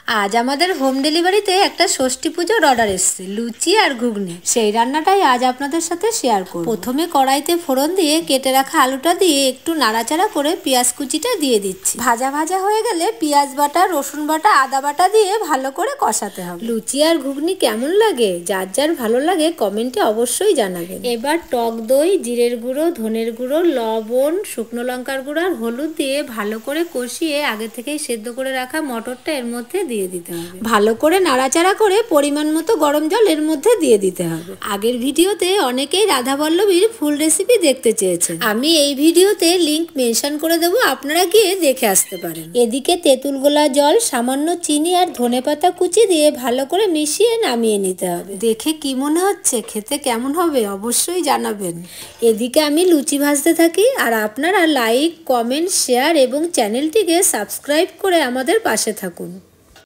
আজ আমাদের হোম ডেলিভারিতে একটা ষষ্ঠী পুজোর অর্ডার এসেছে, লুচি আর ঘুগনি। সেই রান্নাটাই আজ আপনাদের সাথে শেয়ার করব। প্রথমে কড়াইতে ফোড়ন দিয়ে কেটে রাখা আলুটা দিয়ে একটু নাড়াচাড়া করে পেঁয়াজ কুচিটা দিয়ে দিচ্ছি। ভাজা ভাজা হয়ে গেলে পেঁয়াজ বাটা, রসুন বাটা, আদা বাটা দিয়ে ভালো করে কষাতে হবে। লুচি আর ঘুগনি কেমন লাগে, যার যার ভালো লাগে কমেন্টে অবশ্যই জানাবেন। এবার টক দই, জিরের গুঁড়ো, ধনের গুঁড়ো, লবণ, শুকনো লঙ্কার গুঁড়ো আর হলুদ দিয়ে ভালো করে কষিয়ে আগে থেকেই সেদ্ধ করে রাখা মটরটা এর মধ্যে দিয়ে দিতে হবে। ভালো করে নাড়াচাড়া করে পরিমাণ মতো গরম জল এর মধ্যে দিয়ে দিতে হবে। আগের ভিডিওতে অনেকেই রাধা বল্লভীর ফুল রেসিপি দেখতে চেয়েছেন, আমি এই ভিডিওতে লিংক মেনশন করে দেবো, আপনারা গিয়ে দেখে আসতে পারেন। এদিকে তেঁতুল গোলা জল, সামান্য চিনি আর ধনেপাতা কুচি দিয়ে ভালো করে মিশিয়ে নামিয়ে নিতে হবে। দেখে কি মনে হচ্ছে, খেতে কেমন হবে অবশ্যই জানাবেন। এদিকে আমি লুচি ভাজতে থাকি আর আপনারা লাইক, কমেন্ট, শেয়ার এবং চ্যানেলটিকে সাবস্ক্রাইব করে আমাদের পাশে থাকুন।